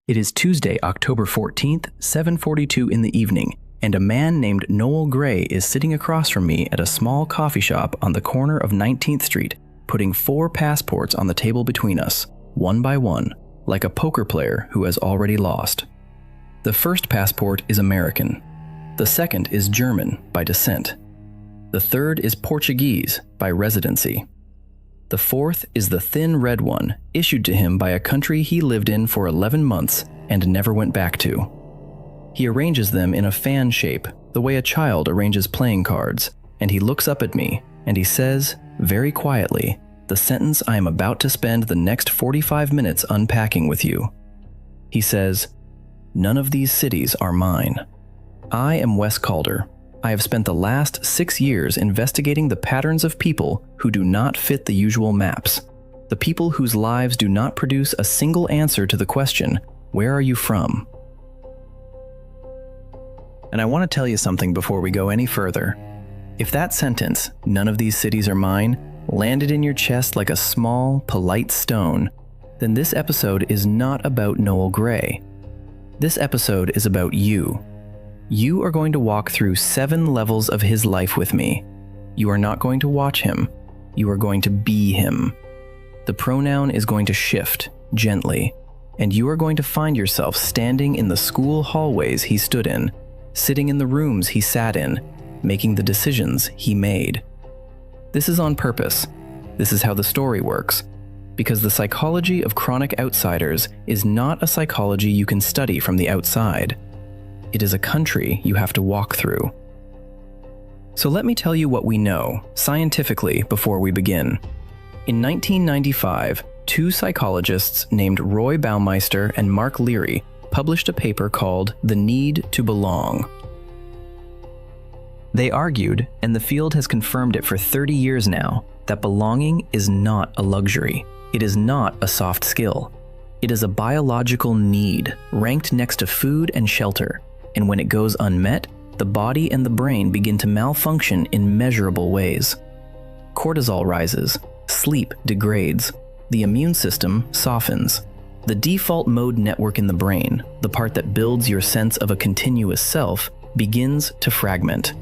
It is Tuesday, October 14th, 7:42 in the evening, and a man named Noel Gray is sitting across from me at a small coffee shop on the corner of 19th Street, putting 4 passports on the table between us, one by one, like a poker player who has already lost. The first passport is American. The second is German by descent. The third is Portuguese by residency. The fourth is the thin red one, issued to him by a country he lived in for 11 months and never went back to. He arranges them in a fan shape, the way a child arranges playing cards, and he looks up at me, and he says, very quietly, the sentence I am about to spend the next 45 minutes unpacking with you. He says, "None of these cities are mine. I am Wes Calder. I have spent the last 6 years investigating the patterns of people who do not fit the usual maps, the people whose lives do not produce a single answer to the question, where are you from?" And I want to tell you something before we go any further. If that sentence, "none of these cities are mine," landed in your chest like a small, polite stone, then this episode is not about Noel Gray. This episode is about you. You are going to walk through 7 levels of his life with me. You are not going to watch him. You are going to be him. The pronoun is going to shift, gently, and you are going to find yourself standing in the school hallways he stood in, sitting in the rooms he sat in, making the decisions he made. This is on purpose. This is how the story works, because the psychology of chronic outsiders is not a psychology you can study from the outside. It is a country you have to walk through. So let me tell you what we know, scientifically, before we begin. In 1995, 2 psychologists named Roy Baumeister and Mark Leary published a paper called The Need to Belong. They argued, and the field has confirmed it for 30 years now, that belonging is not a luxury. It is not a soft skill. It is a biological need, ranked next to food and shelter. And when it goes unmet, the body and the brain begin to malfunction in measurable ways. Cortisol rises, sleep degrades, the immune system softens. The default mode network in the brain, the part that builds your sense of a continuous self, begins to fragment.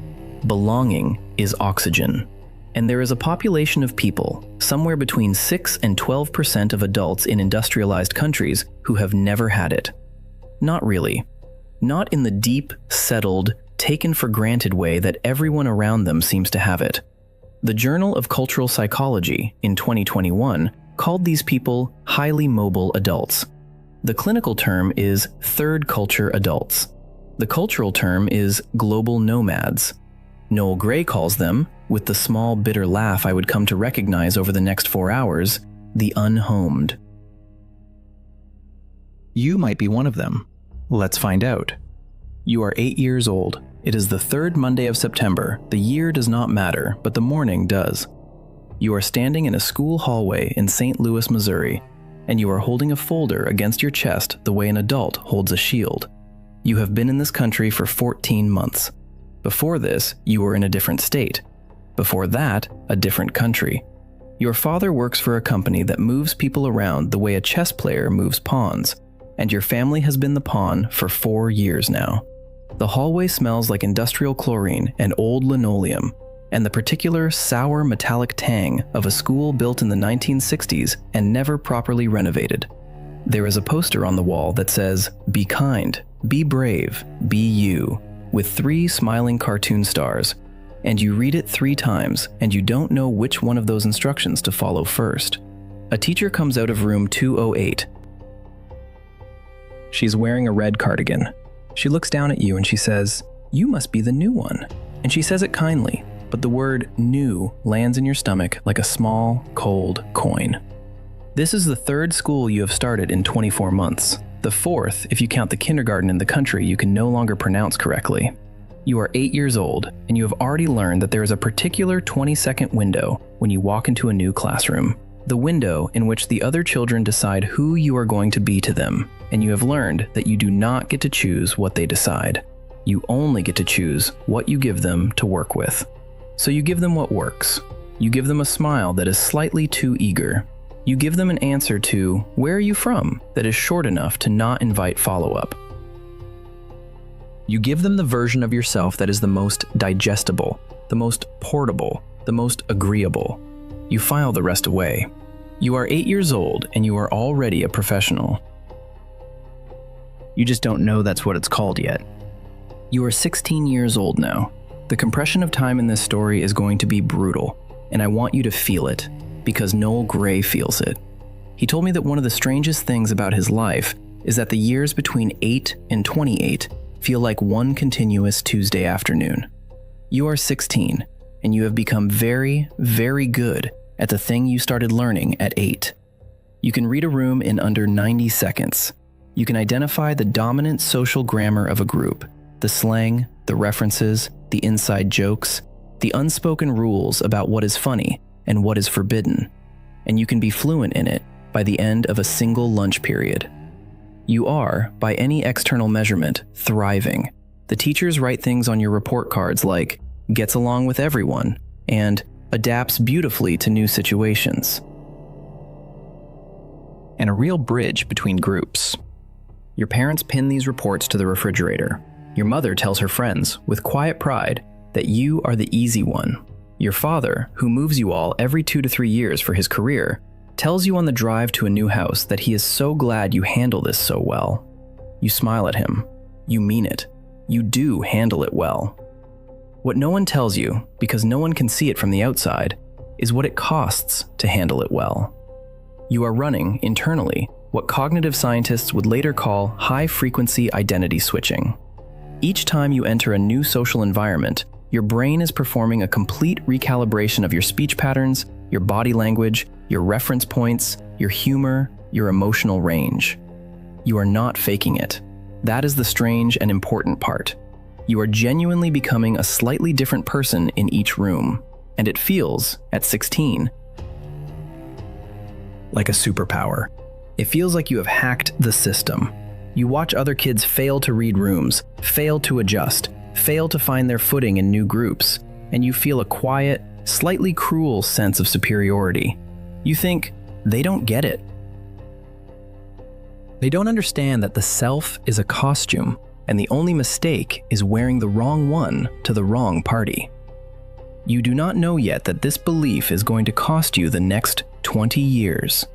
Belonging is oxygen. And there is a population of people, somewhere between 6 and 12% of adults in industrialized countries, who have never had it. Not really. Not in the deep, settled, taken-for-granted way that everyone around them seems to have it. The Journal of Cultural Psychology, in 2021, called these people highly mobile adults. The clinical term is third culture adults. The cultural term is global nomads. Noel Gray calls them, with the small bitter laugh I would come to recognize over the next 4 hours, the unhomed. You might be one of them. Let's find out. You are 8 years old. It is the 3rd Monday of September. The year does not matter, but the morning does. You are standing in a school hallway in St. Louis, Missouri, and you are holding a folder against your chest the way an adult holds a shield. You have been in this country for 14 months. Before this, you were in a different state. Before that, a different country. Your father works for a company that moves people around the way a chess player moves pawns, and your family has been the pawn for 4 years now. The hallway smells like industrial chlorine and old linoleum, and the particular sour metallic tang of a school built in the 1960s and never properly renovated. There is a poster on the wall that says, "Be kind, be brave, be you," with 3 smiling cartoon stars, and you read it 3 times, and you don't know which one of those instructions to follow first. A teacher comes out of room 208. She's wearing a red cardigan. She looks down at you and she says, "You must be the new one." And she says it kindly, but the word "new" lands in your stomach like a small, cold coin. This is the 3rd school you have started in 24 months. The 4th, if you count the kindergarten in the country you can no longer pronounce correctly. You are 8 years old, and you have already learned that there is a particular 20-second window when you walk into a new classroom. The window in which the other children decide who you are going to be to them, and you have learned that you do not get to choose what they decide. You only get to choose what you give them to work with. So you give them what works. You give them a smile that is slightly too eager. You give them an answer to "Where are you from?" that is short enough to not invite follow-up. You give them the version of yourself that is the most digestible, the most portable, the most agreeable. You file the rest away. You are 8 years old and you are already a professional. You just don't know that's what it's called yet. You are 16 years old now. The compression of time in this story is going to be brutal, and I want you to feel it, because Noel Gray feels it. He told me that one of the strangest things about his life is that the years between 8 and 28 feel like one continuous Tuesday afternoon. You are 16, and you have become very, very good at the thing you started learning at 8. You can read a room in under 90 seconds. You can identify the dominant social grammar of a group, the slang, the references, the inside jokes, the unspoken rules about what is funny and what is forbidden, and you can be fluent in it by the end of a single lunch period. You are, by any external measurement, thriving. The teachers write things on your report cards like, "gets along with everyone," and "adapts beautifully to new situations." And a real bridge between groups. Your parents pin these reports to the refrigerator. Your mother tells her friends, with quiet pride, that you are the easy one. Your father, who moves you all every 2 to 3 years for his career, tells you on the drive to a new house that he is so glad you handle this so well. You smile at him. You mean it. You do handle it well. What no one tells you, because no one can see it from the outside, is what it costs to handle it well. You are running, internally, what cognitive scientists would later call high-frequency identity switching. Each time you enter a new social environment, your brain is performing a complete recalibration of your speech patterns, your body language, your reference points, your humor, your emotional range. You are not faking it. That is the strange and important part. You are genuinely becoming a slightly different person in each room, and it feels, at 16, like a superpower. It feels like you have hacked the system. You watch other kids fail to read rooms, fail to adjust, fail to find their footing in new groups, and you feel a quiet, slightly cruel sense of superiority. You think, they don't get it. They don't understand that the self is a costume, and the only mistake is wearing the wrong one to the wrong party. You do not know yet that this belief is going to cost you the next 20 years.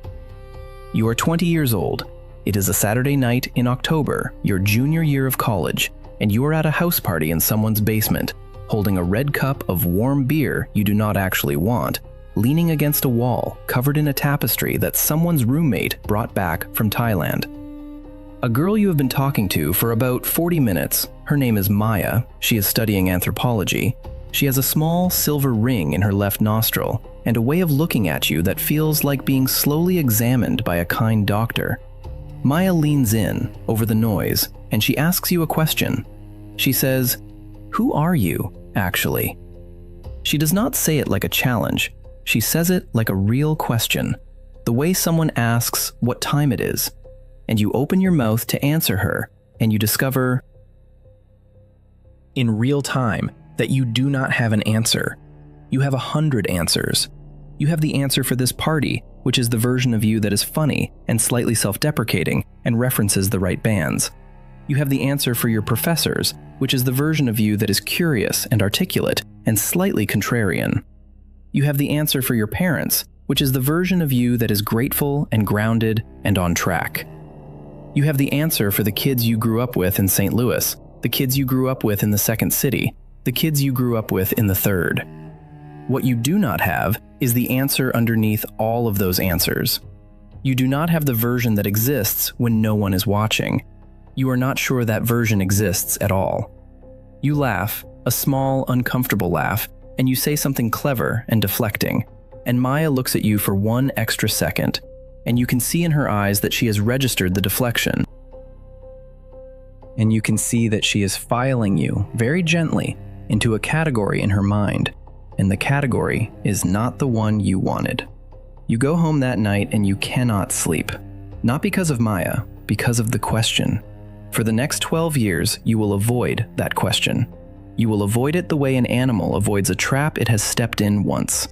You are 20 years old. It is a Saturday night in October, your junior year of college, and you are at a house party in someone's basement, holding a red cup of warm beer you do not actually want, leaning against a wall covered in a tapestry that someone's roommate brought back from Thailand. A girl you have been talking to for about 40 minutes, her name is Maya, she is studying anthropology. She has a small silver ring in her left nostril and a way of looking at you that feels like being slowly examined by a kind doctor. Maya leans in over the noise and she asks you a question. She says, "Who are you, actually?" She does not say it like a challenge. She says it like a real question, the way someone asks what time it is. And you open your mouth to answer her, and you discover in real time that you do not have an answer. You have 100 answers. You have the answer for this party, which is the version of you that is funny and slightly self-deprecating and references the right bands. You have the answer for your professors, which is the version of you that is curious and articulate and slightly contrarian. You have the answer for your parents, which is the version of you that is grateful and grounded and on track. You have the answer for the kids you grew up with in St. Louis, the kids you grew up with in the second city, the kids you grew up with in the third. What you do not have is the answer underneath all of those answers. You do not have the version that exists when no one is watching. You are not sure that version exists at all. You laugh, a small, uncomfortable laugh, and you say something clever and deflecting, and Maya looks at you for one extra second, and you can see in her eyes that she has registered the deflection. And you can see that she is filing you, very gently, into a category in her mind, and the category is not the one you wanted. You go home that night and you cannot sleep. Not because of Maya, because of the question. For the next 12 years, you will avoid that question. You will avoid it the way an animal avoids a trap it has stepped in once.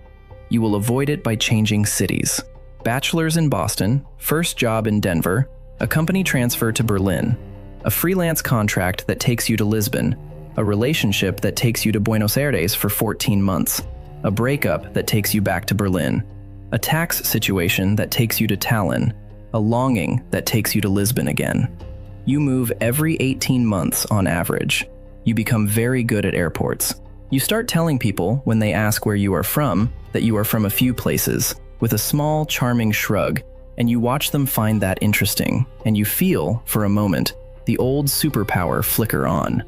You will avoid it by changing cities. bachelor's in Boston, first job in Denver, a company transfer to Berlin, a freelance contract that takes you to Lisbon, a relationship that takes you to Buenos Aires for 14 months, a breakup that takes you back to Berlin, a tax situation that takes you to Tallinn, a longing that takes you to Lisbon again. You move every 18 months on average. You become very good at airports. You start telling people, when they ask where you are from, that you are from a few places, with a small, charming shrug, and you watch them find that interesting, and you feel, for a moment, the old superpower flicker on.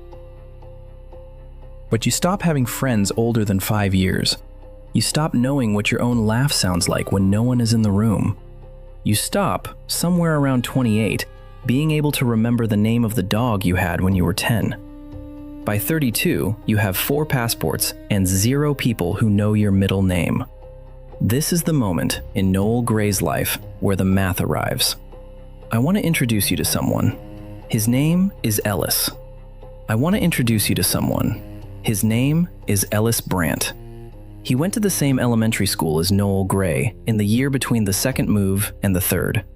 But you stop having friends older than 5 years. You stop knowing what your own laugh sounds like when no one is in the room. You stop, somewhere around 28, being able to remember the name of the dog you had when you were 10. By 32, you have 4 passports and 0 people who know your middle name. This is the moment in Noel Gray's life where the math arrives. I want to introduce you to someone. His name is Ellis. I want to introduce you to someone. His name is Ellis Brandt. He went to the same elementary school as Noel Gray in the year between the second move and the third.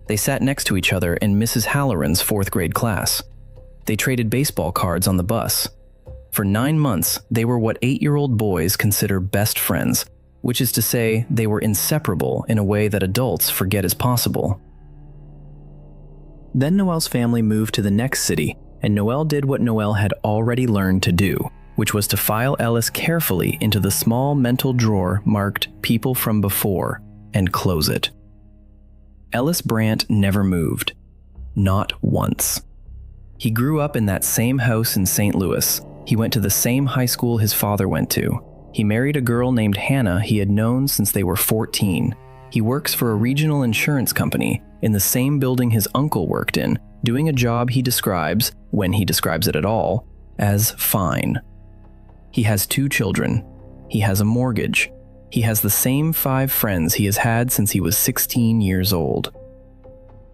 They sat next to each other in Mrs. Halloran's 4th grade class. They traded baseball cards on the bus. For 9 months, they were what 8-year-old boys consider best friends, which is to say they were inseparable in a way that adults forget is possible. Then Noel's family moved to the next city, and Noel did what Noel had already learned to do, which was to file Ellis carefully into the small mental drawer marked People from Before and close it. Ellis Brandt never moved. Not once. He grew up in that same house in St. Louis. He went to the same high school his father went to. He married a girl named Hannah he had known since they were 14. He works for a regional insurance company in the same building his uncle worked in, doing a job he describes, when he describes it at all, as fine. He has 2 children. He has a mortgage. He has the same 5 friends he has had since he was 16 years old.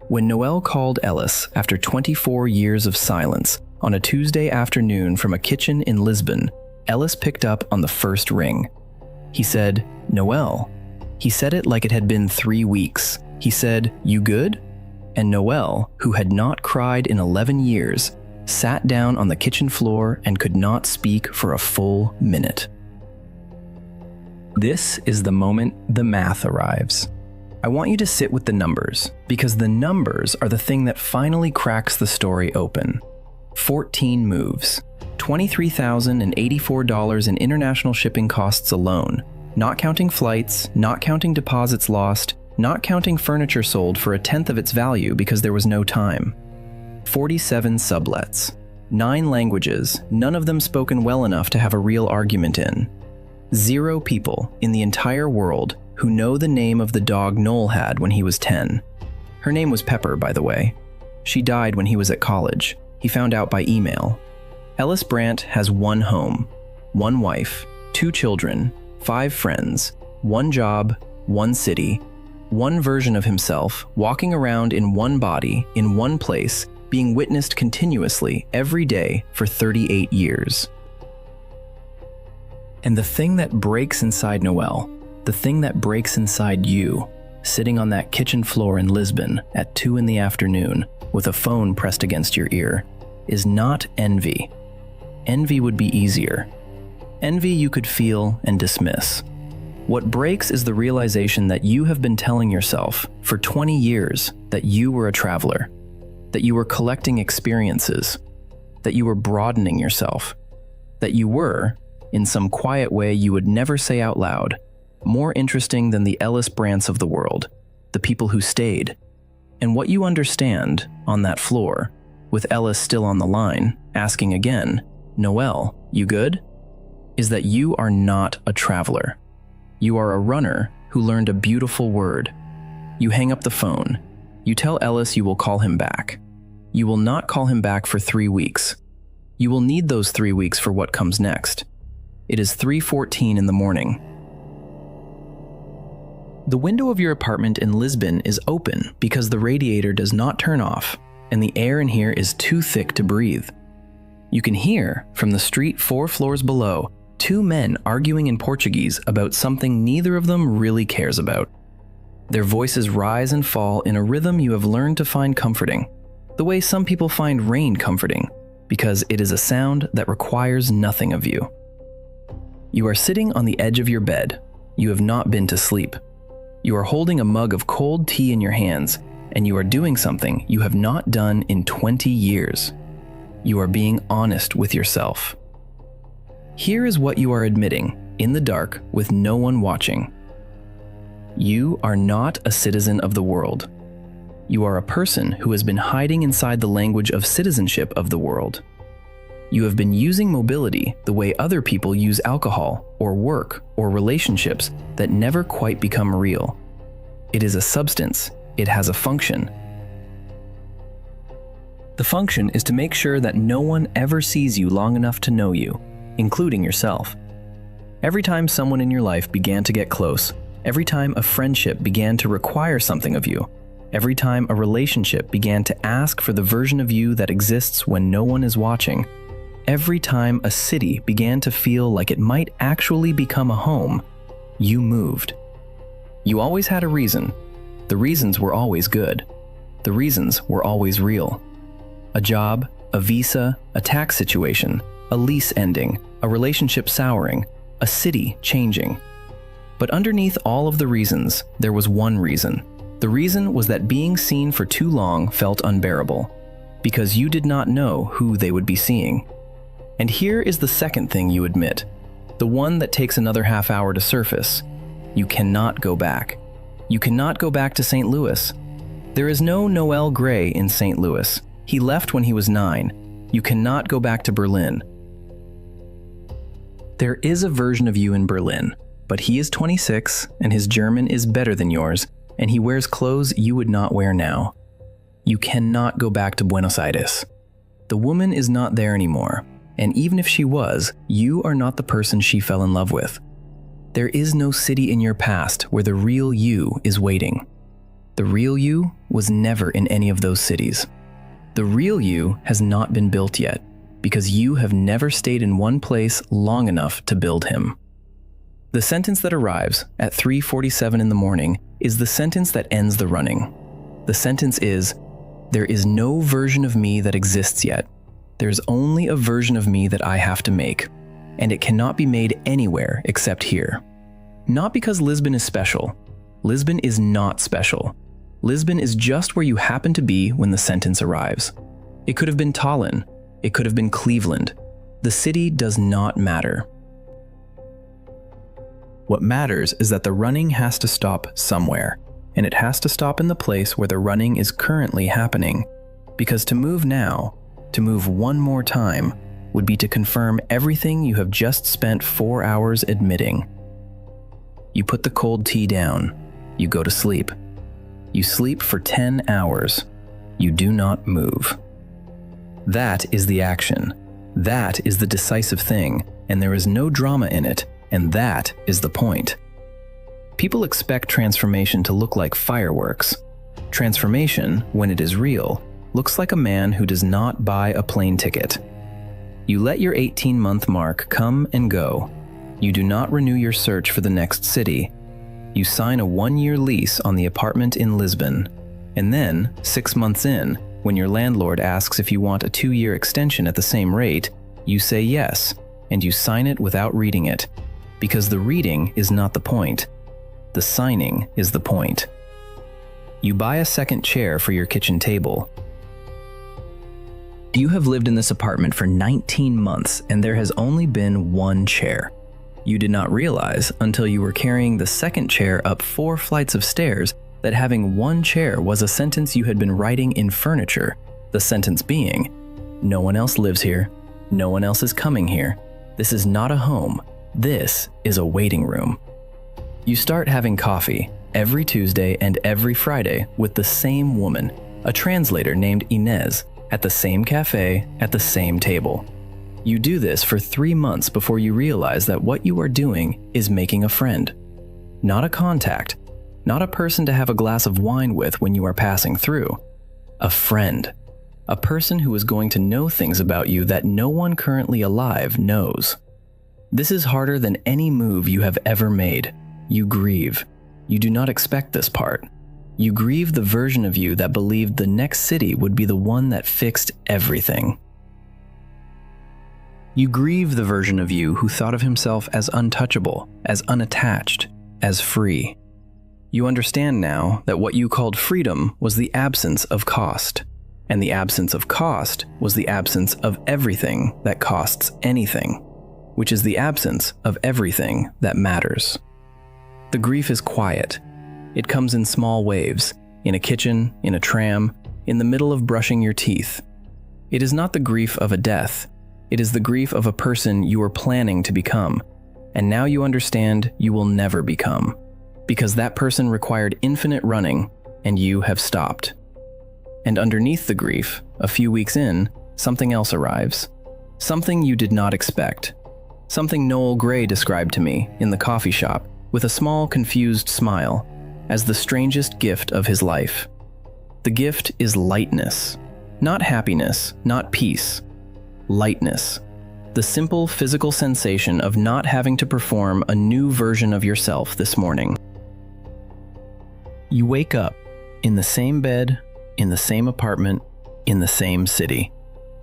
When Noel called Ellis after 24 years of silence on a Tuesday afternoon from a kitchen in Lisbon, Ellis picked up on the first ring. He said, "Noel." He said it like it had been 3 weeks. He said, "You good?" And Noel, who had not cried in 11 years, sat down on the kitchen floor and could not speak for a full minute. This is the moment the math arrives. I want you to sit with the numbers, because the numbers are the thing that finally cracks the story open. 14 moves, $23,084 in international shipping costs alone, not counting flights, not counting deposits lost, not counting furniture sold for 1/10 of its value because there was no time. 47 sublets, 9 languages, none of them spoken well enough to have a real argument in. 0 people in the entire world who know the name of the dog Noel had when he was 10. Her name was Pepper, by the way. She died when he was at college. He found out by email. Ellis Brandt has 1 home, 1 wife, 2 children, 5 friends, 1 job, 1 city, 1 version of himself walking around in 1 body, in 1 place, being witnessed continuously every day for 38 years. And the thing that breaks inside Noel, the thing that breaks inside you, sitting on that kitchen floor in Lisbon at 2 in the afternoon with a phone pressed against your ear, is not envy. Envy would be easier. Envy you could feel and dismiss. What breaks is the realization that you have been telling yourself for 20 years that you were a traveler, that you were collecting experiences, that you were broadening yourself, that you were, in some quiet way you would never say out loud, more interesting than the Ellis Brandts of the world, the people who stayed. And what you understand on that floor, with Ellis still on the line, asking again, "Noel, you good?" is that you are not a traveler. You are a runner who learned a beautiful word. You hang up the phone. You tell Ellis you will call him back. You will not call him back for 3 weeks. You will need those 3 weeks for what comes next. It is 3:14 in the morning. The window of your apartment in Lisbon is open because the radiator does not turn off, and the air in here is too thick to breathe. You can hear, from the street 4 floors below, 2 men arguing in Portuguese about something neither of them really cares about. Their voices rise and fall in a rhythm you have learned to find comforting, the way some people find rain comforting, because it is a sound that requires nothing of you. You are sitting on the edge of your bed. You have not been to sleep. You are holding a mug of cold tea in your hands, and you are doing something you have not done in 20 years. You are being honest with yourself. Here is what you are admitting, in the dark, with no one watching. You are not a citizen of the world. You are a person who has been hiding inside the language of citizenship of the world. You have been using mobility the way other people use alcohol, or work, or relationships that never quite become real. It is a substance. It has a function. The function is to make sure that no one ever sees you long enough to know you, including yourself. Every time someone in your life began to get close, every time a friendship began to require something of you, every time a relationship began to ask for the version of you that exists when no one is watching, every time a city began to feel like it might actually become a home, you moved. You always had a reason. The reasons were always good. The reasons were always real. A job, a visa, a tax situation, a lease ending, a relationship souring, a city changing. But underneath all of the reasons, there was one reason. The reason was that being seen for too long felt unbearable, because you did not know who they would be seeing. And here is the second thing you admit, the one that takes another half hour to surface. You cannot go back. You cannot go back to St. Louis. There is no Noel Gray in St. Louis. He left when he was 9. You cannot go back to Berlin. There is a version of you in Berlin, but he is 26 and his German is better than yours, and he wears clothes you would not wear now. You cannot go back to Buenos Aires. The woman is not there anymore, and even if she was, you are not the person she fell in love with. There is no city in your past where the real you is waiting. The real you was never in any of those cities. The real you has not been built yet, because you have never stayed in one place long enough to build him. The sentence that arrives at 3:47 in the morning is the sentence that ends the running. The sentence is, there is no version of me that exists yet. There's only a version of me that I have to make, and it cannot be made anywhere except here. Not because Lisbon is special. Lisbon is not special. Lisbon is just where you happen to be when the sentence arrives. It could have been Tallinn. It could have been Cleveland. The city does not matter. What matters is that the running has to stop somewhere, and it has to stop in the place where the running is currently happening. Because to move now, to move one more time, would be to confirm everything you have just spent 4 hours admitting. You put the cold tea down. You go to sleep. You sleep for 10 hours. You do not move. That is the action. That is the decisive thing, and there is no drama in it, and that is the point. People expect transformation to look like fireworks. Transformation, when it is real, looks like a man who does not buy a plane ticket. You let your 18-month mark come and go. You do not renew your search for the next city. You sign a 1-year lease on the apartment in Lisbon. And then, 6 months in, when your landlord asks if you want a 2-year extension at the same rate, you say yes, and you sign it without reading it. Because the reading is not the point. The signing is the point. You buy a second chair for your kitchen table. You have lived in this apartment for 19 months, and there has only been one chair. You did not realize until you were carrying the second chair up 4 flights of stairs that having one chair was a sentence you had been writing in furniture, the sentence being, no one else lives here, no one else is coming here, this is not a home, this is a waiting room. You start having coffee every Tuesday and every Friday with the same woman, a translator named Inez, at the same cafe, at the same table. You do this for 3 months before you realize that what you are doing is making a friend. Not a contact, not a person to have a glass of wine with when you are passing through. A friend. A person who is going to know things about you that no one currently alive knows. This is harder than any move you have ever made. You grieve. You do not expect this part. You grieve the version of you that believed the next city would be the one that fixed everything. You grieve the version of you who thought of himself as untouchable, as unattached, as free. You understand now that what you called freedom was the absence of cost, and the absence of cost was the absence of everything that costs anything, which is the absence of everything that matters. The grief is quiet. It comes in small waves, in a kitchen, in a tram, in the middle of brushing your teeth. It is not the grief of a death. It is the grief of a person you were planning to become, and now you understand you will never become, because that person required infinite running, and you have stopped. And underneath the grief, a few weeks in, something else arrives. Something you did not expect. Something Noel Gray described to me in the coffee shop with a small, confused smile as the strangest gift of his life. The gift is lightness. Not happiness, not peace. Lightness. The simple physical sensation of not having to perform a new version of yourself this morning. You wake up in the same bed, in the same apartment, in the same city,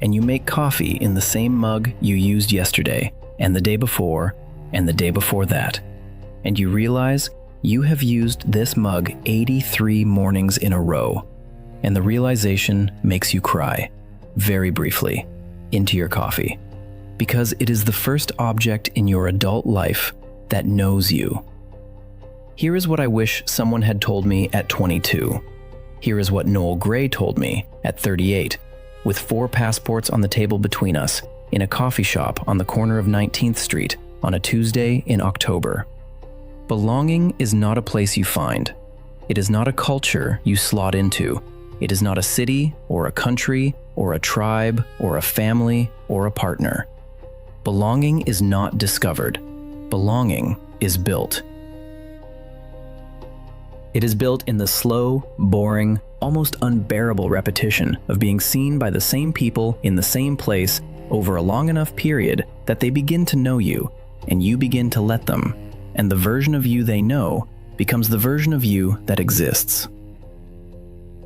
and you make coffee in the same mug you used yesterday, and the day before, and the day before that. And you realize you have used this mug 83 mornings in a row, and the realization makes you cry, very briefly, into your coffee, because it is the first object in your adult life that knows you. Here is what I wish someone had told me at 22. Here is what Noel Gray told me at 38, with 4 passports on the table between us, in a coffee shop on the corner of 19th Street on a Tuesday in October. Belonging is not a place you find. It is not a culture you slot into. It is not a city or a country or a tribe or a family or a partner. Belonging is not discovered. Belonging is built. It is built in the slow, boring, almost unbearable repetition of being seen by the same people in the same place over a long enough period that they begin to know you, and you begin to let them, and the version of you they know becomes the version of you that exists.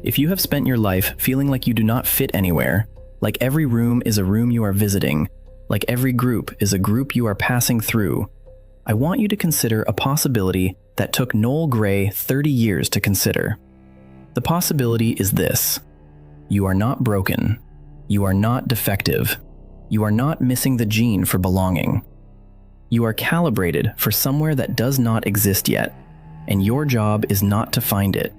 If you have spent your life feeling like you do not fit anywhere, like every room is a room you are visiting, like every group is a group you are passing through, I want you to consider a possibility that took Noel Gray 30 years to consider. The possibility is this: you are not broken. You are not defective. You are not missing the gene for belonging. You are calibrated for somewhere that does not exist yet, and your job is not to find it.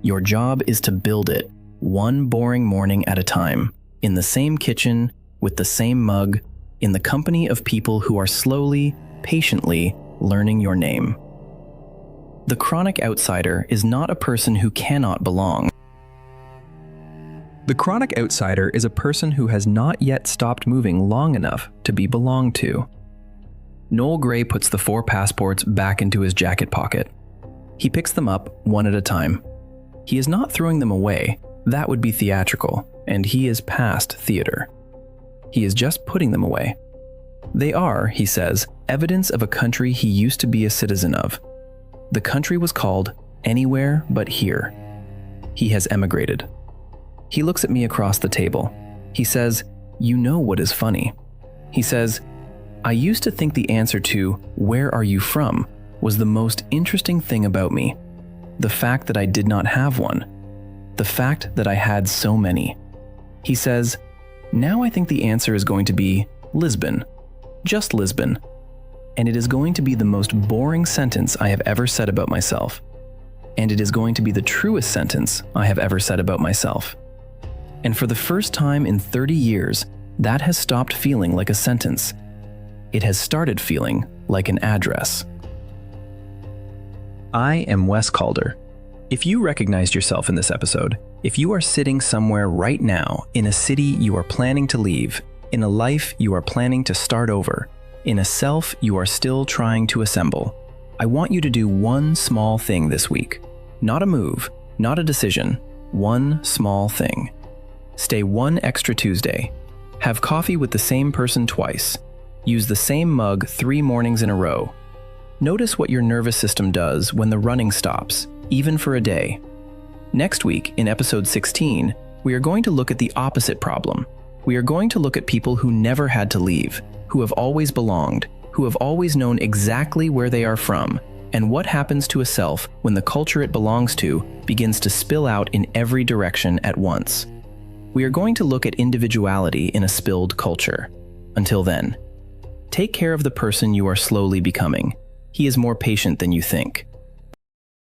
Your job is to build it, one boring morning at a time, in the same kitchen, with the same mug, in the company of people who are slowly, patiently learning your name. The chronic outsider is not a person who cannot belong. The chronic outsider is a person who has not yet stopped moving long enough to be belonged to. Noel Gray puts the 4 passports back into his jacket pocket. He picks them up one at a time. He is not throwing them away. That would be theatrical, and he is past theater. He is just putting them away. They are, he says, evidence of a country he used to be a citizen of. The country was called Anywhere But Here. He has emigrated. He looks at me across the table. He says, "You know what is funny?" He says, "I used to think the answer to, 'Where are you from?' was the most interesting thing about me. The fact that I did not have one. The fact that I had so many." He says, "Now I think the answer is going to be Lisbon. Just Lisbon. And it is going to be the most boring sentence I have ever said about myself. And it is going to be the truest sentence I have ever said about myself. And for the first time in 30 years, that has stopped feeling like a sentence. It has started feeling like an address." I am Wes Calder. If you recognized yourself in this episode, if you are sitting somewhere right now in a city you are planning to leave, in a life you are planning to start over, in a self you are still trying to assemble, I want you to do one small thing this week. Not a move, not a decision, one small thing. Stay one extra Tuesday. Have coffee with the same person twice. Use the same mug 3 mornings in a row. Notice what your nervous system does when the running stops, even for a day. Next week, in episode 16, we are going to look at the opposite problem. We are going to look at people who never had to leave, who have always belonged, who have always known exactly where they are from, and what happens to a self when the culture it belongs to begins to spill out in every direction at once. We are going to look at individuality in a spilled culture. Until then, take care of the person you are slowly becoming. He is more patient than you think.